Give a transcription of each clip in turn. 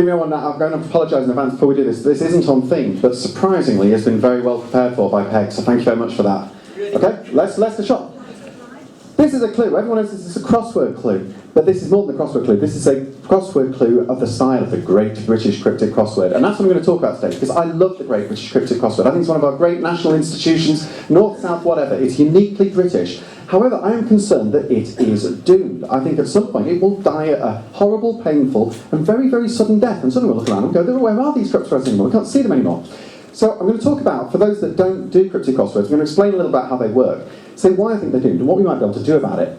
know what, I'm going to apologise in advance before we do this. This isn't on theme, but surprisingly has been very well prepared for by Peg, so thank you very much for that. Okay, let's the shot. This is a clue. Everyone knows this is a crossword clue, but this is more than a crossword clue. This is a crossword clue of the style of the Great British Cryptic Crossword, and that's what I'm going to talk about today, because I love the Great British Cryptic Crossword. I think it's one of our great national institutions, north, south, whatever. It's uniquely British. However, I am concerned that it is doomed. I think at some point it will die a horrible, painful, and very, very sudden death, and suddenly we'll look around and go, where are these cryptic crosswords anymore? We can't see them anymore. So I'm going to talk about, for those that don't do cryptic crosswords, I'm going to explain a little about how they work, say why I think they're doomed, and what we might be able to do about it.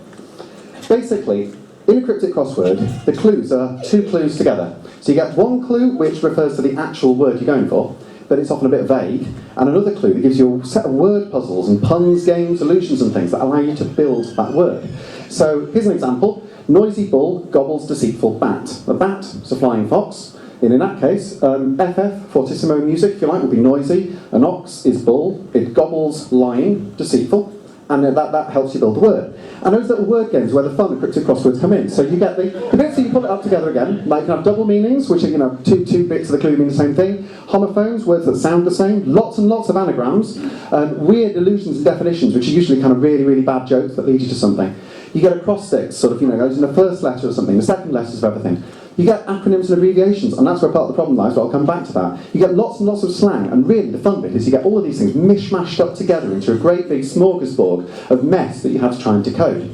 Basically, in a cryptic crossword, the clues are two clues together. So you get one clue which refers to the actual word you're going for, but it's often a bit vague, and another clue that gives you a set of word puzzles and puns, games, illusions and things that allow you to build that word. So here's an example. Noisy bull gobbles deceitful bat. A bat is a flying fox. And in that case, FF, fortissimo music, if you like, would be noisy. An ox is bull. It gobbles lying, deceitful. And that helps you build the word. And those little word games where the fun of cryptic crosswords come in. So you get the bits that you pull it up together again, like you can have double meanings, which are two bits of the clue mean the same thing. Homophones, words that sound the same. Lots and lots of anagrams. Weird illusions and definitions, which are usually kind of really, really bad jokes that lead you to something. You get acrostics, sort of, goes in the first letter or something, the second letters of everything. You get acronyms and abbreviations, and that's where part of the problem lies, but I'll come back to that. You get lots and lots of slang, and really the fun bit is you get all of these things mishmashed up together into a great big smorgasbord of mess that you have to try and decode.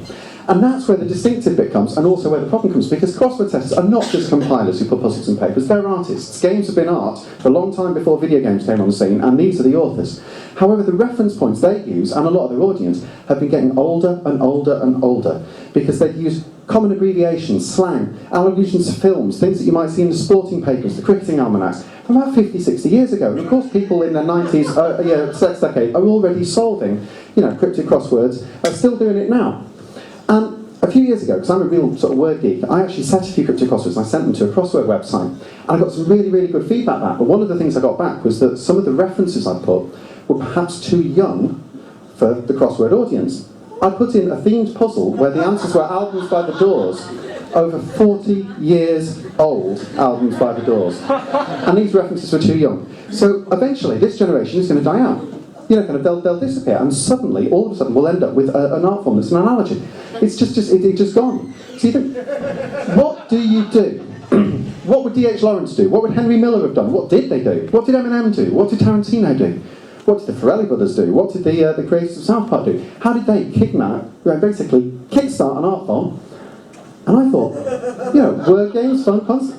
And that's where the distinctive bit comes, and also where the problem comes, because crossword testers are not just compilers who put puzzles in papers, they're artists. Games have been art for a long time before video games came on the scene, and these are the authors. However, the reference points they use, and a lot of their audience, have been getting older and older and older, because they use common abbreviations, slang, allusions to films, things that you might see in the sporting papers, the cricketing almanacs, from about 50, 60 years ago. And of course people in their 90s, next decade, are already solving, cryptic crosswords, are still doing it now. And a few years ago, because I'm a real sort of word geek, I actually set a few cryptic crosswords and I sent them to a crossword website. And I got some really, really good feedback back. But one of the things I got back was that some of the references I put were perhaps too young for the crossword audience. I put in a themed puzzle where the answers were albums by The Doors, over 40 years old albums by The Doors. And these references were too young. So eventually this generation is going to die out. They'll disappear, and suddenly, all of a sudden, we'll end up with an art form that's an analogy. It's just gone. So you think, what do you do? What would D.H. Lawrence do? What would Henry Miller have done? What did they do? What did Eminem do? What did Tarantino do? What did the Farrelly brothers do? What did the creators of South Park do? How did they basically kickstart an art form? And I thought, word games, fun, puns.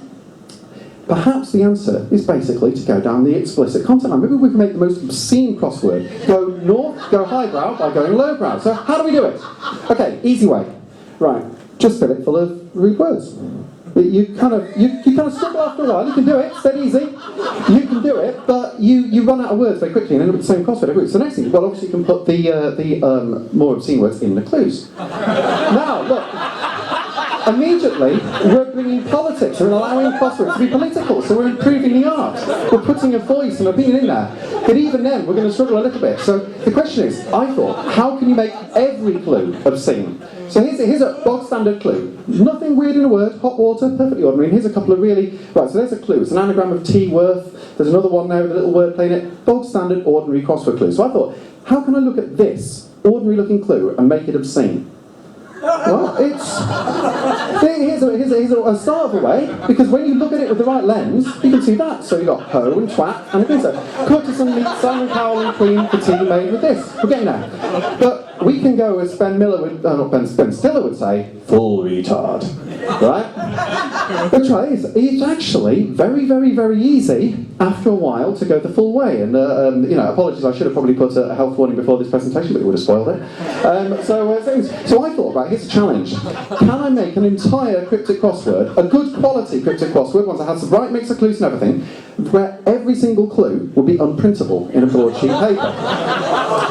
Perhaps the answer is basically to go down the explicit content line. Maybe we can make the most obscene crossword go north, go highbrow by going lowbrow. So how do we do it? Okay, easy way. Right, just fill it full of rude words. You kind of struggle after a while. You can do it. It's dead easy. You can do it, but you run out of words very quickly and end up with the same crossword every week. So the next thing, well, obviously you can put the more obscene words in the clues. Now, look. Immediately, we're bringing politics and allowing crosswords to be political, so we're improving the art. We're putting a voice and opinion in there. But even then, we're going to struggle a little bit. So the question is, I thought, how can you make every clue obscene? So here's a bog standard clue. Nothing weird in a word, hot water, perfectly ordinary. And here's a couple of really... Right, so there's a clue. It's an anagram of T worth. There's another one there with a little word play in it. Bog standard, ordinary crossword clue. So I thought, how can I look at this ordinary looking clue and make it obscene? Well, here's a start of a way, because when you look at it with the right lens, you can see that. So you've got hoe and twat and a pizza. Courtesan meets Simon Cowell and Queen for tea made with this. We're getting there. But we can go as Ben Stiller would say, full retard. Right? The try is, it's actually very, very, very easy after a while to go the full way. And, apologies, I should have probably put a health warning before this presentation, but it would have spoiled it. So I thought, right, here's a challenge. Can I make an entire cryptic crossword, a good quality cryptic crossword, one that has the right mix of clues and everything, where every single clue will be unprintable in a broadsheet paper?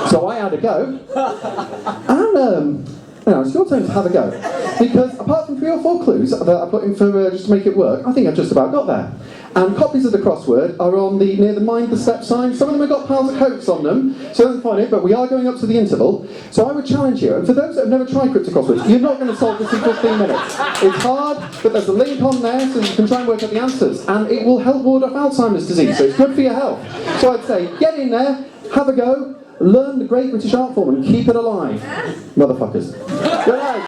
So I had a go, and Now, it's your turn to have a go. Because apart from 3 or 4 clues that I put in for just to make it work, I think I've just about got there. And copies of the crossword are on near the mind the step sign. Some of them have got piles of coats on them, so don't find it, but we are going up to the interval. So I would challenge you, and for those that have never tried Cryptic Crosswords, you're not going to solve this in 15 minutes. It's hard, but there's a link on there so you can try and work out the answers, and it will help ward off Alzheimer's disease, so it's good for your health. So I'd say, get in there, have a go, learn the great British art form, and keep it alive. Motherfuckers. Good night.